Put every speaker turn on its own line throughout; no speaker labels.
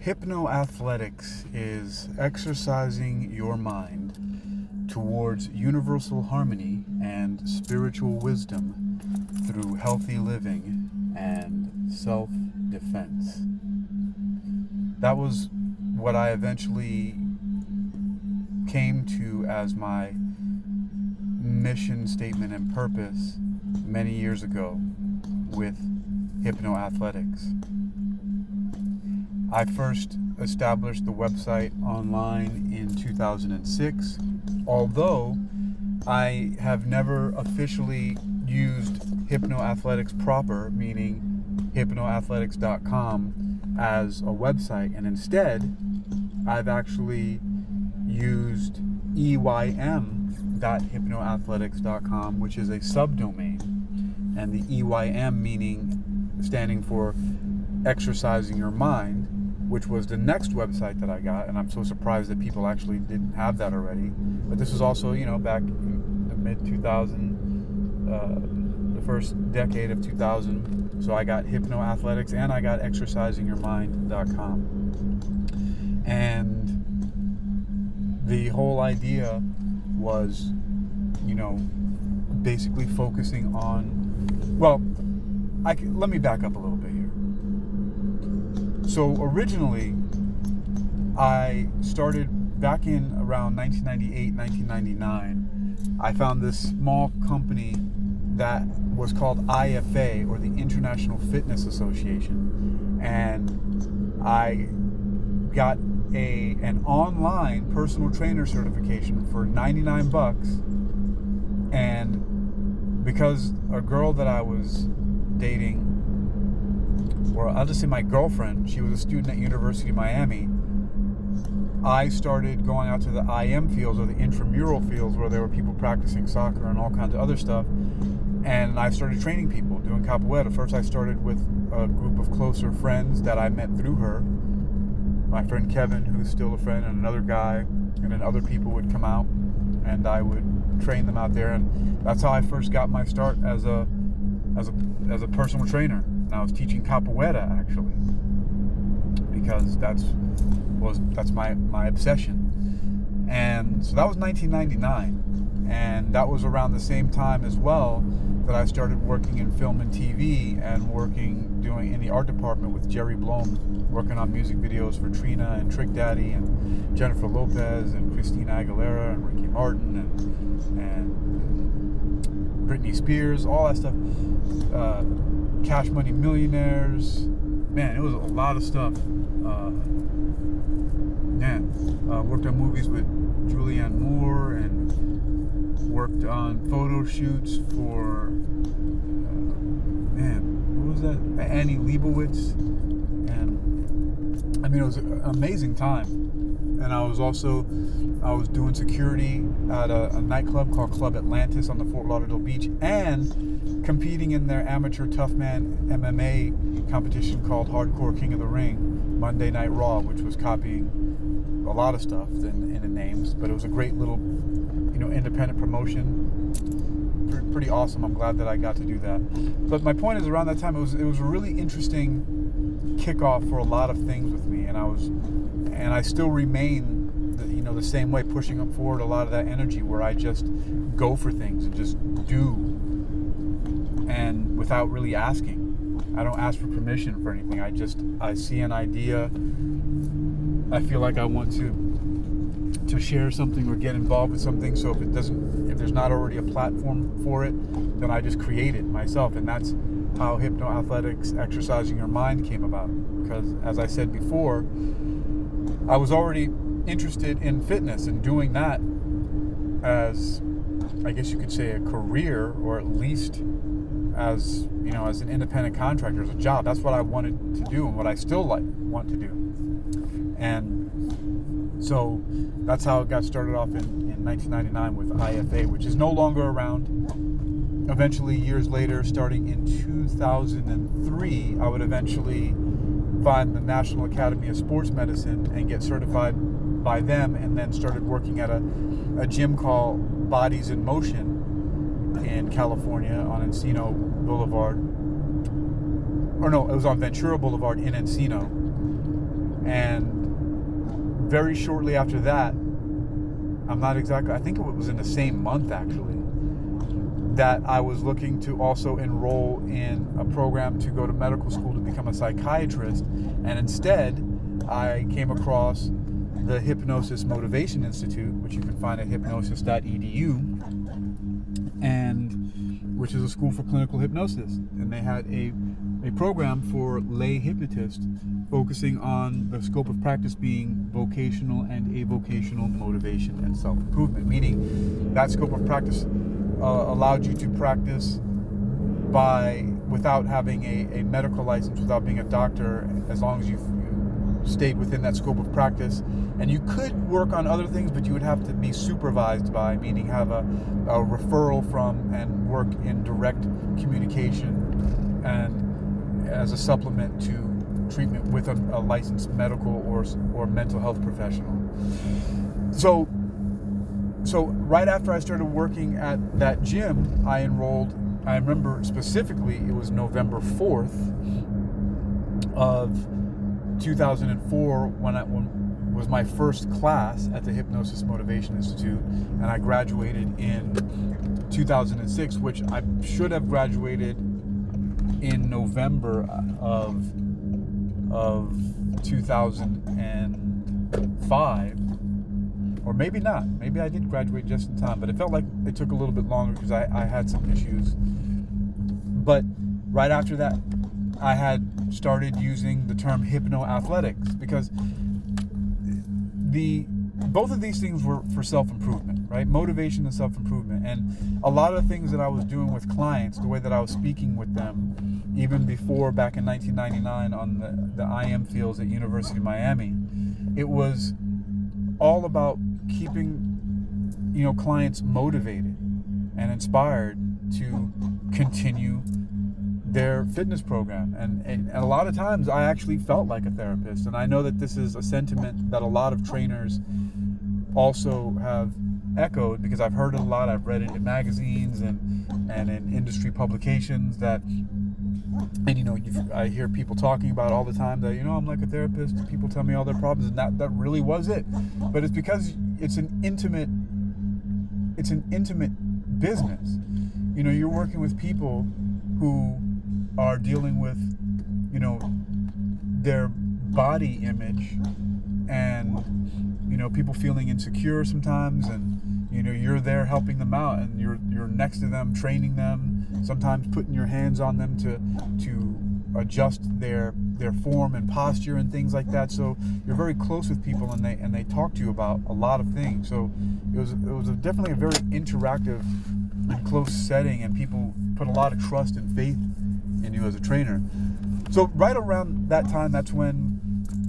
HypnoAthletics is exercising your mind towards universal harmony and spiritual wisdom through healthy living and self-defense. That was what I eventually came to as my mission statement and purpose many years ago with HypnoAthletics. I first established the website online in 2006, although I have never officially used HypnoAthletics proper, meaning hypnoathletics.com, as a website, and instead I've actually used eym.hypnoathletics.com, which is a subdomain, and the EYM meaning standing for exercising your mind, which was the next website that I got, and I'm so surprised that people actually didn't have that already. But this was also, back in the mid-2000, the first decade of 2000. So I got HypnoAthletics and I got exercisingyourmind.com. And the whole idea was, basically focusing on, let me back up a little bit here. So originally, I started back in around 1998, 1999. I found this small company that was called IFA, or the International Fitness Association, and I got an online personal trainer certification for $99, and because a girl that I was dating, or I'll just say my girlfriend, she was a student at University of Miami, I started going out to the IM fields, or the intramural fields, where there were people practicing soccer and all kinds of other stuff, and I started training people, doing KappaGuerra. First I started with a group of closer friends that I met through her, my friend Kevin, who's still a friend, and another guy, and then other people would come out, and I would train them out there, and that's how I first got my start as a personal trainer. And I was teaching KappaGuerra, actually, because that's my obsession. And so that was 1999, and that was around the same time as well that I started working in film and TV, and doing in the art department with Jerry Blom, working on music videos for Trina and Trick Daddy and Jennifer Lopez and Christina Aguilera and Ricky Martin and Britney Spears, all that stuff. Cash Money Millionaires. Man, it was a lot of stuff. Worked on movies with Julianne Moore, and worked on photo shoots for what was that? Annie Leibovitz, and it was an amazing time. And I was doing security at a nightclub called Club Atlantis on the Fort Lauderdale beach, and competing in their amateur tough man MMA competition called Hardcore King of the Ring, Monday Night Raw, which was copying a lot of stuff in the names, but it was a great little, independent promotion. Pretty awesome. I'm glad that I got to do that. But my point is, around that time, it was a really interesting kickoff for a lot of things with me, and I still remain, the same way, pushing up forward a lot of that energy where I just go for things and just do, and without really asking. I don't ask for permission for anything. I see an idea. I feel like I want to share something or get involved with something. So if there's not already a platform for it, then I just create it myself. And that's how HypnoAthletics, Exercising Your Mind, came about. Because, as I said before, I was already interested in fitness and doing that as, I guess you could say, a career, or at least as an independent contractor, as a job. That's what I wanted to do, and what I still want to do. And so that's how it got started off in 1999 with IFA, which is no longer around. Eventually, years later, starting in 2003, I would eventually find the National Academy of Sports Medicine and get certified by them, and then started working at a gym called Bodies in Motion in California on Encino Boulevard. Or no, it was on Ventura Boulevard in Encino. And very shortly after that, I think it was in the same month actually, that I was looking to also enroll in a program to go to medical school to become a psychiatrist. And instead, I came across the Hypnosis Motivation Institute, which you can find at hypnosis.edu, and which is a school for clinical hypnosis. And they had a program for lay hypnotists focusing on the scope of practice being vocational and avocational motivation and self-improvement, meaning that scope of practice allowed you to practice without having a medical license, without being a doctor, as long as you stayed within that scope of practice. And you could work on other things, but you would have to be supervised by, meaning have a referral from and work in direct communication and as a supplement to treatment with a licensed medical or mental health professional. So right after I started working at that gym, I enrolled. I remember specifically it was November 4th of 2004 when was my first class at the Hypnosis Motivation Institute, and I graduated in 2006, which I should have graduated in November of 2005, or maybe not. Maybe I did graduate just in time, but it felt like it took a little bit longer because I had some issues. But right after that, I had started using the term HypnoAthletics because both of these things were for self-improvement, right? Motivation and self-improvement. And a lot of things that I was doing with clients, the way that I was speaking with them, even before back in 1999 on the IM fields at University of Miami, it was all about keeping, clients motivated and inspired to continue their fitness program. And a lot of times I actually felt like a therapist. And I know that this is a sentiment that a lot of trainers also have echoed, because I've heard it a lot. I've read it in magazines and in industry publications that, and I hear people talking about all the time that, I'm like a therapist. People tell me all their problems, and that really was it. But it's because it's an intimate business. You're working with people who are dealing with, their body image, and, people feeling insecure sometimes, and, you're there helping them out, and you're next to them, training them, sometimes putting your hands on them to adjust their form and posture and things like that. So you're very close with people, and they talk to you about a lot of things. So it was definitely a very interactive and close setting, and people put a lot of trust and faith in you as a trainer. So right around that time, that's when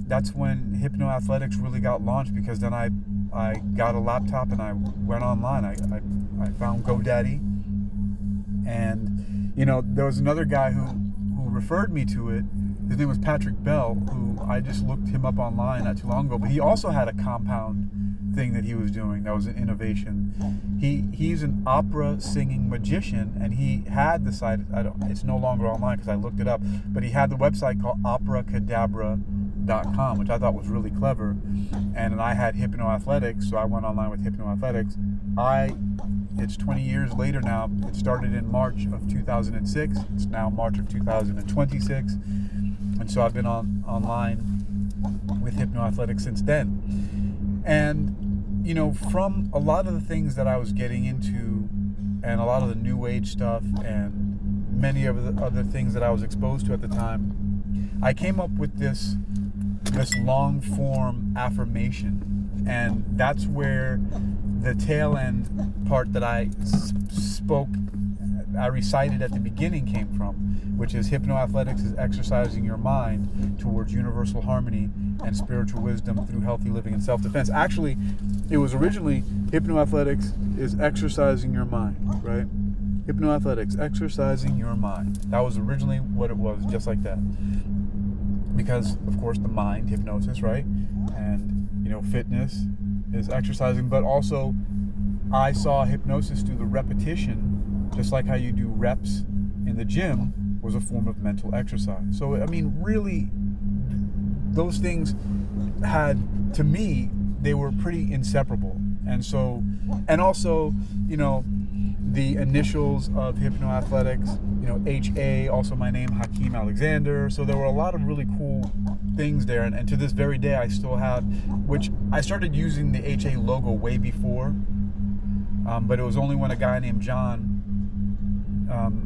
HypnoAthletics really got launched, because then I got a laptop and I went online. I found GoDaddy, and there was another guy who referred me to it. His name was Patrick Bell, who I just looked him up online not too long ago, but he also had a compound thing that he was doing that was an innovation. He's an opera singing magician, and he had the site, it's no longer online because I looked it up, but he had the website called operacadabra.com, which I thought was really clever. And I had HypnoAthletics, so I went online with HypnoAthletics. It's 20 years later now. It started in March of 2006. It's now March of 2026. And so I've been online with HypnoAthletics since then. And, from a lot of the things that I was getting into, and a lot of the new age stuff, and many of the other things that I was exposed to at the time, I came up with this long form affirmation. And that's where the tail end part that I recited at the beginning came from, which is HypnoAthletics is exercising your mind towards universal harmony and spiritual wisdom through healthy living and self-defense. Actually, it was originally HypnoAthletics is exercising your mind, right? HypnoAthletics, exercising your mind. That was originally what it was, just like that. Because, of course, the mind, hypnosis, right? And, fitness is exercising, but also I saw hypnosis through the repetition, just like how you do reps in the gym, was a form of mental exercise. So, really, those things had, to me, they were pretty inseparable. And so, and also, you know, the initials of HypnoAthletics, you know, HA, also my name, Hakeem Alexander. So there were a lot of really cool things there. And to this very day, I still have, which I started using the HA logo way before. But it was only when a guy named John,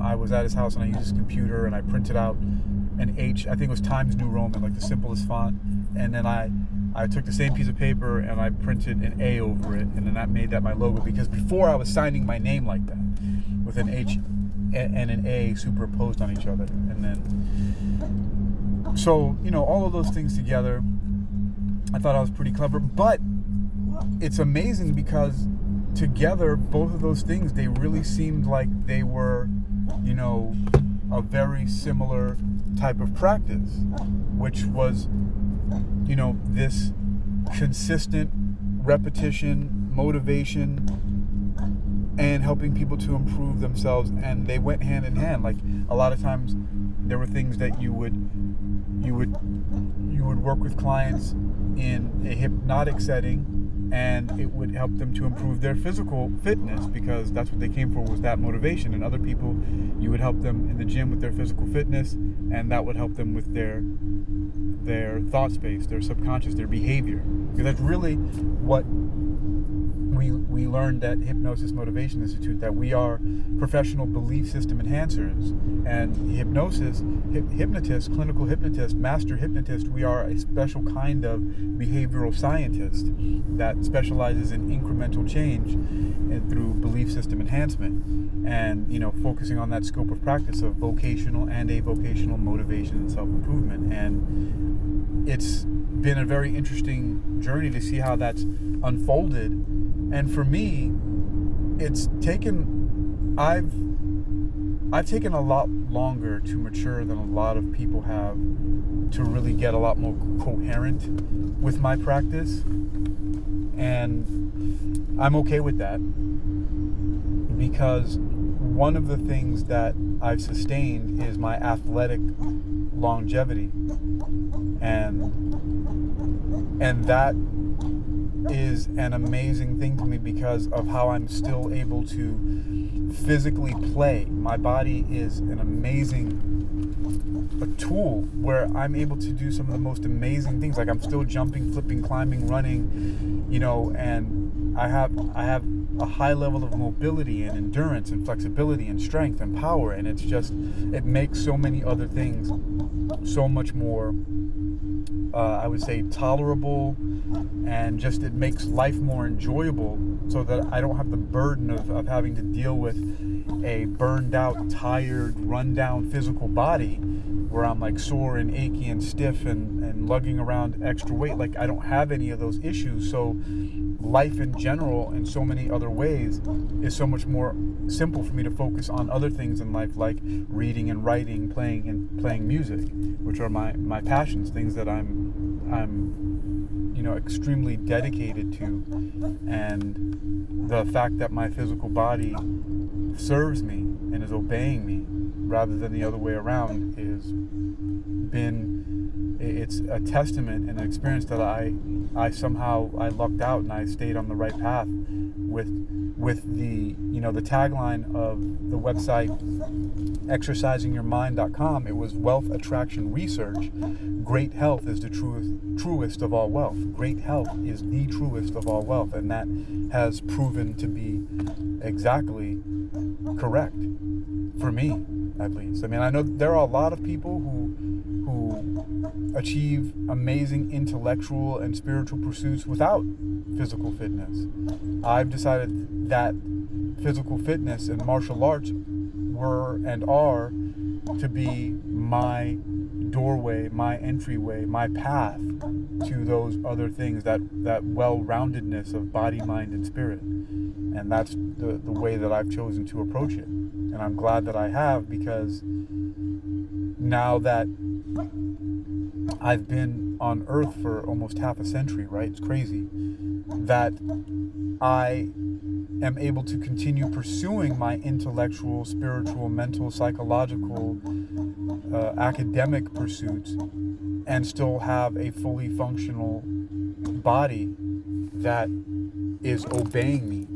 I was at his house and I used his computer and I printed out an H, I think it was Times New Roman, like the simplest font. And then I took the same piece of paper and I printed an A over it, and then that made that my logo, because before I was signing my name like that, with an H and an A superimposed on each other. And then, so, you know, all of those things together, I thought I was pretty clever. But it's amazing because together, both of those things, they really seemed like they were, you know, a very similar type of practice, which was, you know, this consistent repetition, motivation, and helping people to improve themselves. And they went hand in hand. Like, a lot of times there were things that you would work with clients in a hypnotic setting, and it would help them to improve their physical fitness, because that's what they came for, was that motivation. And other people, you would help them in the gym with their physical fitness, and that would help them with their thought space, their subconscious, their behavior. Because that's really what we learned at Hypnosis Motivation Institute, that we are professional belief system enhancers. And hypnotists, clinical hypnotists, master hypnotists, we are a special kind of behavioral scientist that specializes in incremental change and through belief system enhancement, and, you know, focusing on that scope of practice of vocational and avocational motivation and self-improvement. And it's been a very interesting journey to see how that's unfolded. And for me, it's taken, I've taken a lot longer to mature than a lot of people have, to really get a lot more coherent with my practice. And I'm okay with that, because one of the things that I've sustained is my athletic longevity. And that is an amazing thing to me, because of how I'm still able to physically play. My body is an amazing tool where I'm able to do some of the most amazing things. Like, I'm still jumping, flipping, climbing, running, you know, and I have a high level of mobility and endurance and flexibility and strength and power. And it's just, it makes so many other things so much more, I would say, tolerable, and just, it makes life more enjoyable, so that I don't have the burden of having to deal with a burned out, tired, run down physical body where I'm like sore and achy and stiff and lugging around extra weight. Like, I don't have any of those issues. So life in general, in so many other ways, is so much more simple for me to focus on other things in life, like reading and writing, playing music, which are my passions, things that I'm, you know, extremely dedicated to. And the fact that my physical body serves me and is obeying me rather than the other way around it's a testament and an experience that I lucked out, and I stayed on the right path with the, you know, the tagline of the website exercisingyourmind.com. It was wealth attraction research. Great health is the truest of all wealth. Great health is the truest of all wealth. And that has proven to be exactly correct, for me at least. I mean, I know there are a lot of people who achieve amazing intellectual and spiritual pursuits without physical fitness. I've decided that physical fitness and martial arts were and are to be my doorway, my entryway, my path to those other things, that well-roundedness of body, mind, and spirit. And that's the way that I've chosen to approach it. And I'm glad that I have, because now that I've been on Earth for almost half a century, right? It's crazy that I am able to continue pursuing my intellectual, spiritual, mental, psychological, academic pursuits and still have a fully functional body that is obeying me.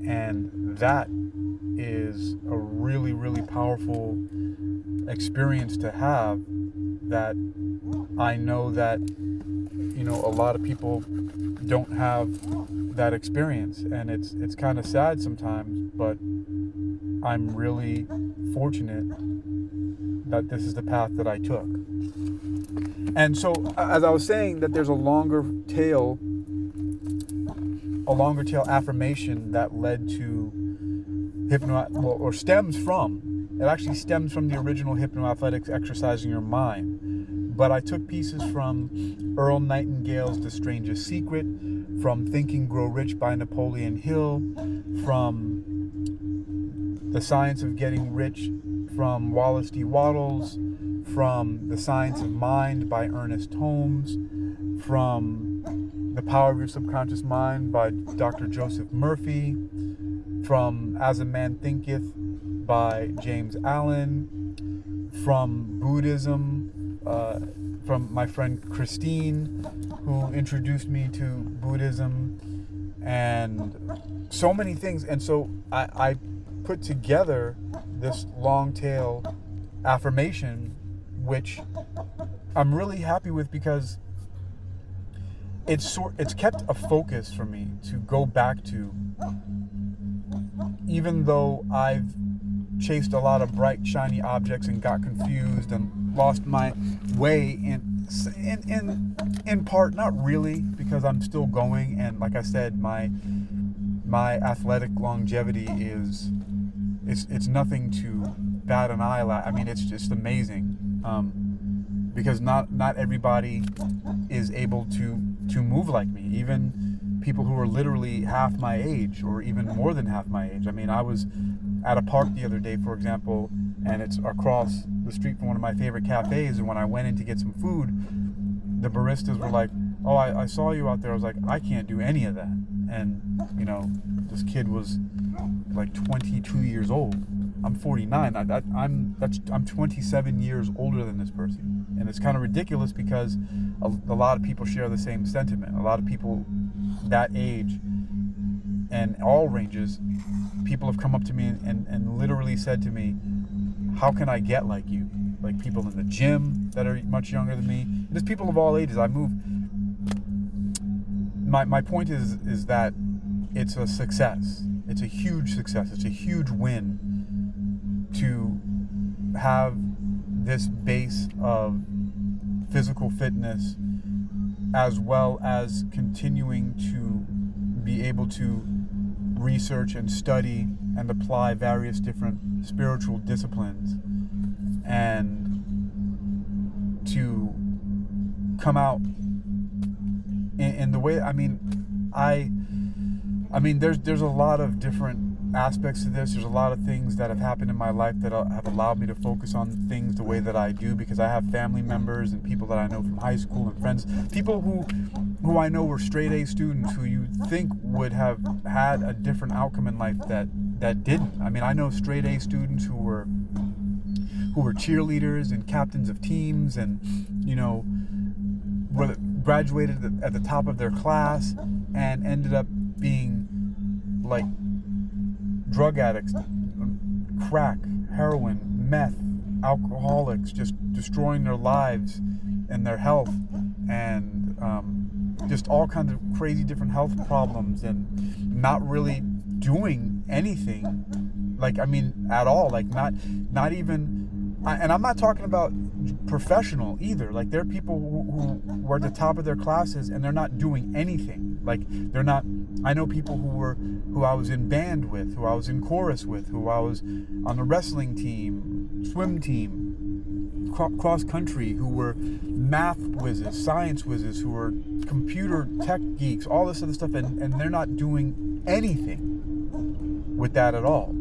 And that is a really, really powerful experience to have, that I know that, a lot of people don't have that experience. And it's kind of sad sometimes, but I'm really fortunate that this is the path that I took. And so, as I was saying, that there's a longer tail affirmation that led to it actually stems from the original HypnoAthletics, exercising your mind. But I took pieces from Earl Nightingale's The Strangest Secret, from Think and Grow Rich by Napoleon Hill, from The Science of Getting Rich from Wallace D. Wattles, from The Science of Mind by Ernest Holmes, from The Power of Your Subconscious Mind by Dr. Joseph Murphy, from As a Man Thinketh by James Allen, from Buddhism, from my friend Christine, who introduced me to Buddhism, and so many things. And so I put together this long tail affirmation, which I'm really happy with, because it's kept a focus for me to go back to, even though I've chased a lot of bright, shiny objects and got confused and lost my way in part, not really, because I'm still going. And like I said, my athletic longevity it's nothing to bat an eye at. I mean, it's just amazing, because not everybody is able to move like me. Even people who are literally half my age, or even more than half my age. I mean, I was at a park the other day, for example, and it's across the street from one of my favorite cafes, and when I went in to get some food, the baristas were like, "Oh, I saw you out there." I was like, "I can't do any of that." And this kid was like 22 years old. I'm 49. I'm 27 years older than this person, and it's kind of ridiculous, because a lot of people share the same sentiment. A lot of people that age and all ranges, people have come up to me and literally said to me, "How can I get like you?" Like people in the gym that are much younger than me. And there's people of all ages. I move. My point is that it's a success. It's a huge success. It's a huge win to have this base of physical fitness, as well as continuing to be able to research and study and apply various different spiritual disciplines, and to come out in the way. I mean, there's a lot of different aspects to this. There's a lot of things that have happened in my life that have allowed me to focus on things the way that I do, because I have family members and people that I know from high school and friends, people who I know were straight A students, who you think would have had a different outcome in life that didn't. I mean, I know straight A students who were cheerleaders and captains of teams, and were graduated at the top of their class and ended up being like drug addicts, crack, heroin, meth, alcoholics, just destroying their lives and their health, and just all kinds of crazy different health problems, and not really doing anything, at all, not even. And I'm not talking about professional either. Like, there are people who were at the top of their classes and they're not doing anything. Like, they're not. I know people who I was in band with, who I was in chorus with, who I was on the wrestling team, swim team, cross country, who were math whizzes, science whizzes, who were computer tech geeks, all this other stuff, and they're not doing anything with that at all.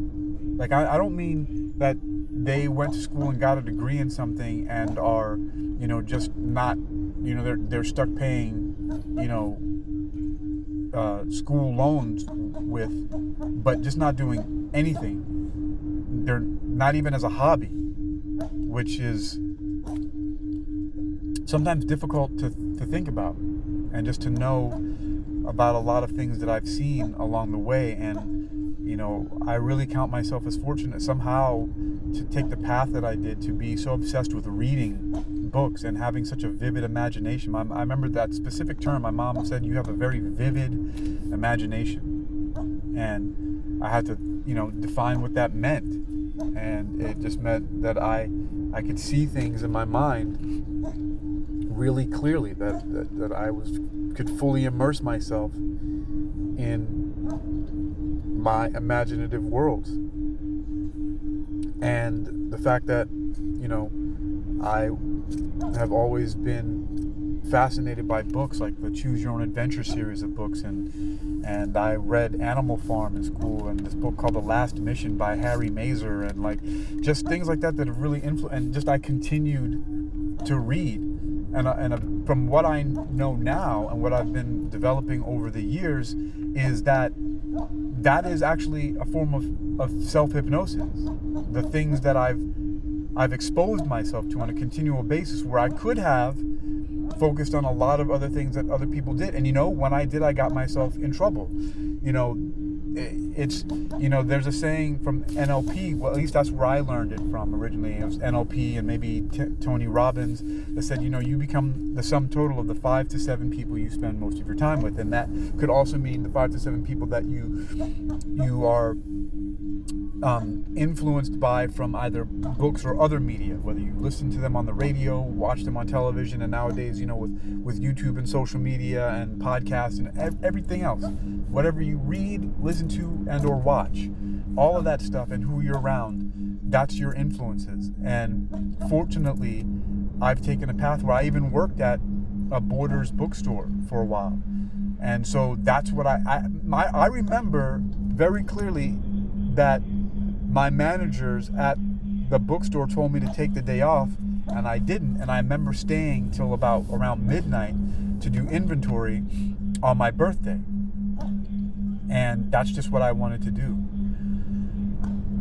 Like, I don't mean that they went to school and got a degree in something and are, just not, they're stuck paying, school loans but just not doing anything. They're not even as a hobby, which is sometimes difficult to think about, and just to know about a lot of things that I've seen along the way. And, I really count myself as fortunate somehow to take the path that I did, to be so obsessed with reading books and having such a vivid imagination. I remember that specific term. My mom said, you have a very vivid imagination. And I had to, define what that meant. And it just meant that I could see things in my mind really clearly, that I could fully immerse myself in my imaginative worlds. And the fact that, I have always been fascinated by books like the Choose Your Own Adventure series of books, and I read Animal Farm in school, and this book called The Last Mission by Harry Mazer, and just things like that have really influenced. And just I continued to read, and from what I know now and what I've been developing over the years, is that is actually a form of self-hypnosis. The things that I've exposed myself to on a continual basis, where I could have focused on a lot of other things that other people did. And when I did, I got myself in trouble. It's there's a saying from NLP, well, at least that's where I learned it from originally. It was NLP and maybe Tony Robbins that said, you become the sum total of the 5 to 7 people you spend most of your time with. And that could also mean the 5 to 7 people that you are influenced by from either books or other media, whether you listen to them on the radio, watch them on television, and nowadays, with YouTube and social media and podcasts and everything else, whatever you read, listen to, and or watch, all of that stuff, and who you're around, that's your influences. And fortunately, I've taken a path where I even worked at a Borders bookstore for a while. And so that's what I remember very clearly that my managers at the bookstore told me to take the day off, and I didn't. And I remember staying till about around midnight to do inventory on my birthday. And that's just what I wanted to do.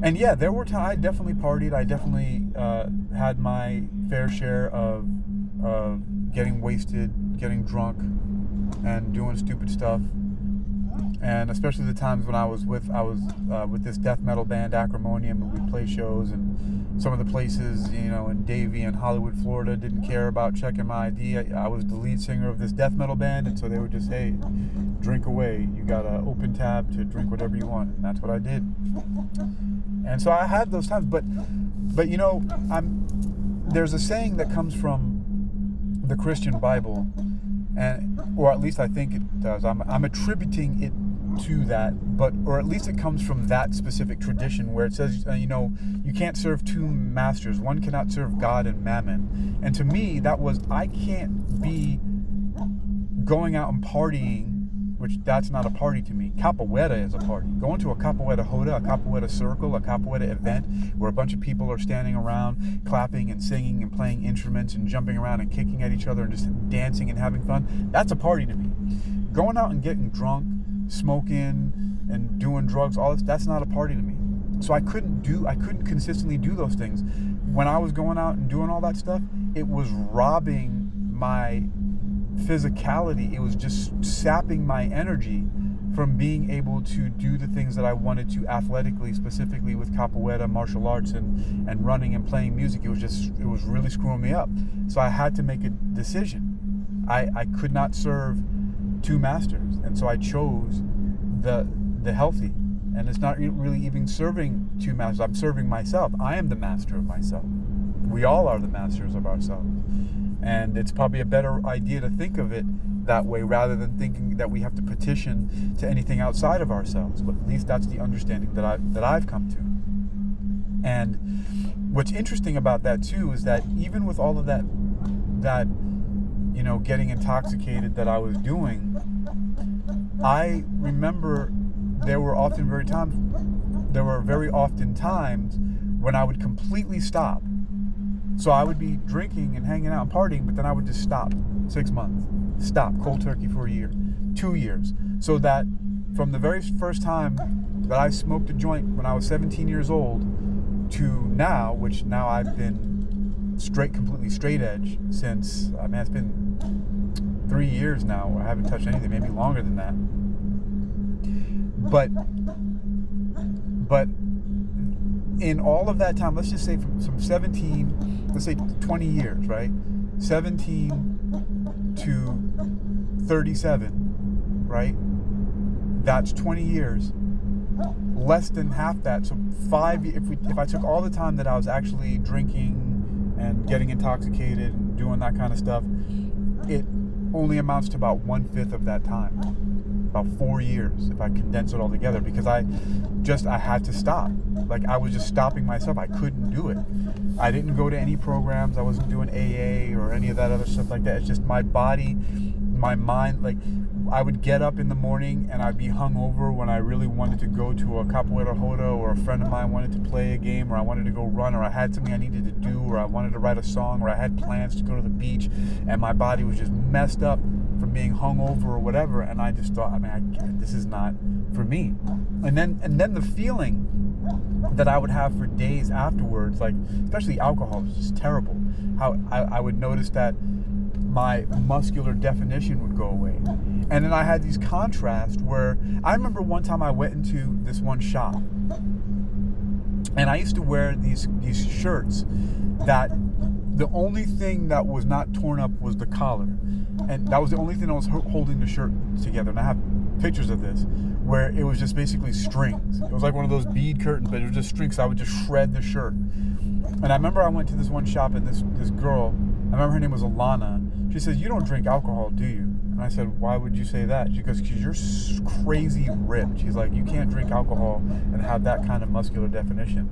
And yeah, there were times I definitely partied. I definitely had my fair share of getting wasted, getting drunk, and doing stupid stuff. And especially the times when I was with this death metal band Acrimonium, and we'd play shows, and some of the places, in Davie and Hollywood, Florida, didn't care about checking my ID. I was the lead singer of this death metal band, and so they would just, hey, drink away. You got an open tab to drink whatever you want, and that's what I did. And so I had those times, but there's a saying that comes from the Christian Bible, or at least I think it does. I'm attributing it to that, or at least it comes from that specific tradition where it says, you can't serve two masters. One cannot serve God and mammon. And to me, that was, I can't be going out and partying, which that's not a party to me. KappaGuerra is a party. Going to a KappaGuerra Hoda, a KappaGuerra circle, a KappaGuerra event where a bunch of people are standing around clapping and singing and playing instruments and jumping around and kicking at each other and just dancing and having fun, that's a party to me. Going out and getting drunk, smoking and doing drugs, all this, that's not a party to me. So I couldn't consistently do those things. When I was going out and doing all that stuff, it was robbing my physicality. It was just sapping my energy from being able to do the things that I wanted to athletically, specifically with capoeira, martial arts, and running and playing music. It was really screwing me up. So I had to make a decision. I could not serve two masters, and so I chose the healthy. And it's not really even serving two masters. I'm serving myself. I am the master of myself. We all are the masters of ourselves. And it's probably a better idea to think of it that way rather than thinking that we have to petition to anything outside of ourselves. But at least that's the understanding that I've come to. And what's interesting about that too is that even with all of that getting intoxicated that I was doing, I remember there were very often times when I would completely stop. So I would be drinking and hanging out and partying, but then I would just stop 6 months, stop cold turkey for a year, 2 years. So that from the very first time that I smoked a joint when I was 17 years old to now, which now I've been completely straight edge since, it's been 3 years now. I haven't touched anything, maybe longer than that. But in all of that time, let's just say from 17, let's say 20 years, right? 17 to 37, right? That's 20 years. Less than half that, so if I took all the time that I was actually drinking and getting intoxicated and doing that kind of stuff, it only amounts to about 1/5 of that time, about 4 years if I condense it all together, because I had to stop. Like, I was just stopping myself. I couldn't do it. I didn't go to any programs. I wasn't doing AA or any of that other stuff like that. It's just my body, my mind. Like, I would get up in the morning and I'd be hungover when I really wanted to go to a KappaGuerra or a friend of mine wanted to play a game, or I wanted to go run, or I had something I needed to do, or I wanted to write a song, or I had plans to go to the beach, and my body was just messed up from being hungover or whatever, and I just thought, this is not for me. And then the feeling that I would have for days afterwards, like especially alcohol, was just terrible. How I would notice that my muscular definition would go away. And then I had these contrasts where I remember one time I went into this one shop, and I used to wear these shirts that the only thing that was not torn up was the collar, and that was the only thing that was holding the shirt together. And I have pictures of this where it was just basically strings. It was like one of those bead curtains, but it was just strings. So I would just shred the shirt. And I remember I went to this one shop, and this girl, I remember her name was Alana. She said, "You don't drink alcohol, do you?" And I said, "Why would you say that?" She goes, "Because you're crazy ripped." She's like, "You can't drink alcohol and have that kind of muscular definition."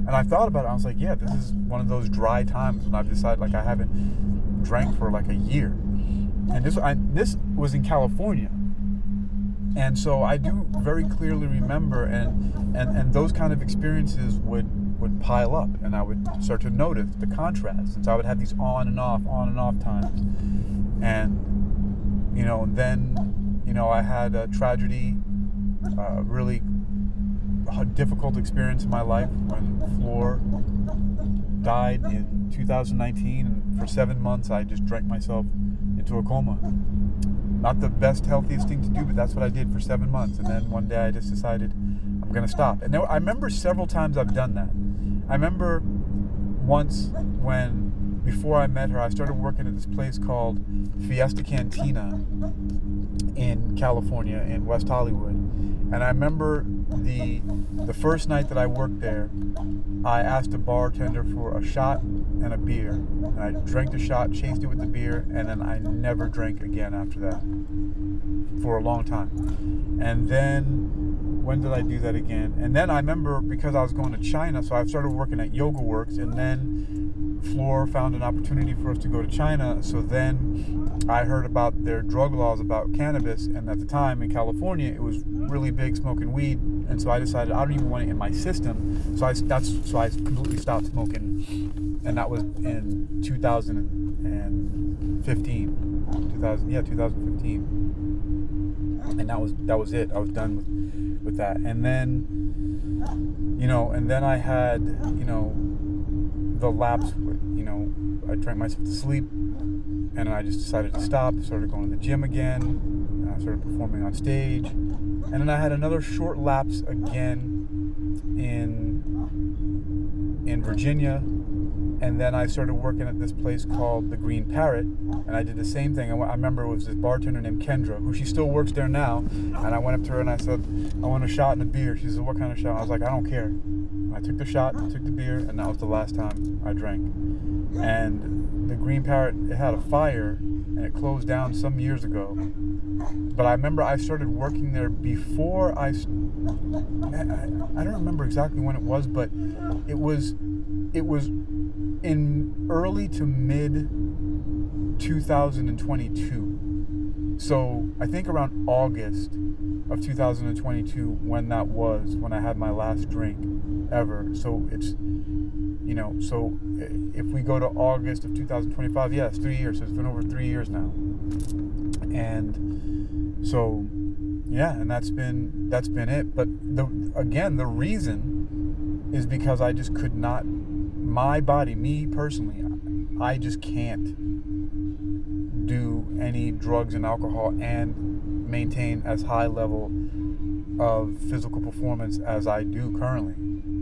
And I thought about it. I was like, yeah, this is one of those dry times when I've decided, like, I haven't drank for like a year. And this was in California. And so I do very clearly remember, and those kind of experiences would pile up, and I would start to notice the contrast. And so I would have these on and off times. And, then, I had a tragedy, really difficult experience in my life when Floor died in 2019. And for 7 months, I just drank myself into a coma. Not the best, healthiest thing to do, but that's what I did for 7 months. And then one day I just decided I'm going to stop. And I remember several times I've done that. I remember once when, before I met her, I started working at this place called Fiesta Cantina in California, in West Hollywood. And I remember the first night that I worked there, I asked a bartender for a shot and a beer. And I drank the shot, chased it with the beer, and then I never drank again after that for a long time. And then, when did I do that again? And then I remember, because I was going to China, so I started working at Yoga Works, and then Floor found an opportunity for us to go to China. So then I heard about their drug laws about cannabis, and at the time in California it was really big, smoking weed, and so I decided I don't even want it in my system. So I completely stopped smoking, and that was in 2015. 2015. And that was it. I was done with that. And then, I had, the lapse, I drank myself to sleep, and I just decided to stop, started going to the gym again, and I started performing on stage. And then I had another short lapse again in Virginia, and then I started working at this place called the Green Parrot, and I did the same thing. I remember it was this bartender named Kendra, who she still works there now, and I went up to her and I said, "I want a shot and a beer." She said, "What kind of shot?" I was like, "I don't care." And I took the shot, took the beer, and that was the last time I drank. And the Green Parrot, it had a fire, and it closed down some years ago. But I remember I started working there before I don't remember exactly when it was, but it was in early to mid 2022. So I think around August of 2022 when I had my last drink ever. So it's, so if we go to August of 2025, yeah, it's 3 years. So it's been over 3 years now. And so, yeah, and that's been it. But the reason is because I just could not, my body, me personally, I just can't do any drugs and alcohol and maintain as high level of physical performance as I do currently.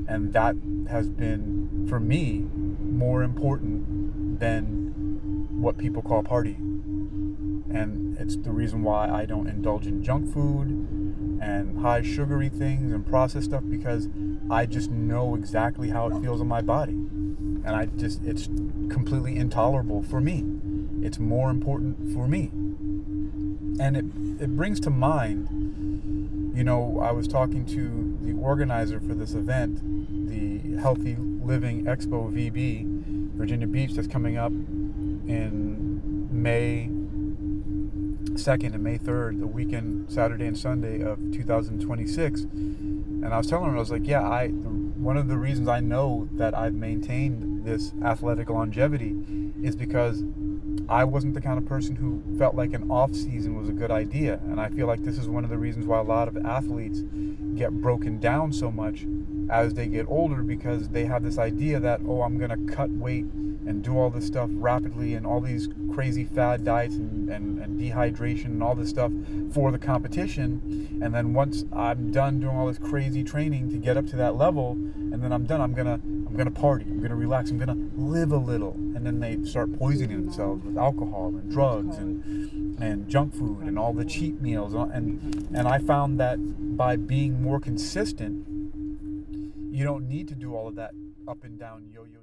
And that has been, for me, more important than what people call partying. And it's the reason why I don't indulge in junk food and high sugary things and processed stuff, because I just know exactly how it feels in my body. And it's completely intolerable for me. It's more important for me. And it brings to mind, I was talking to the organizer for this event, the Healthy Living Expo VB, Virginia Beach, that's coming up in May 2nd and May 3rd, the weekend, Saturday and Sunday of 2026. And I was telling her, I was like, yeah, one of the reasons I know that I've maintained this athletic longevity is because I wasn't the kind of person who felt like an off season was a good idea. And I feel like this is one of the reasons why a lot of athletes get broken down so much as they get older, because they have this idea that, I'm going to cut weight and do all this stuff rapidly and all these crazy fad diets and dehydration and all this stuff for the competition. And then once I'm done doing all this crazy training to get up to that level, and then I'm done, I'm gonna party, I'm gonna relax, I'm gonna live a little. And then they start poisoning themselves with alcohol and drugs and junk food and all the cheat meals. And I found that by being more consistent, you don't need to do all of that up and down yo-yo.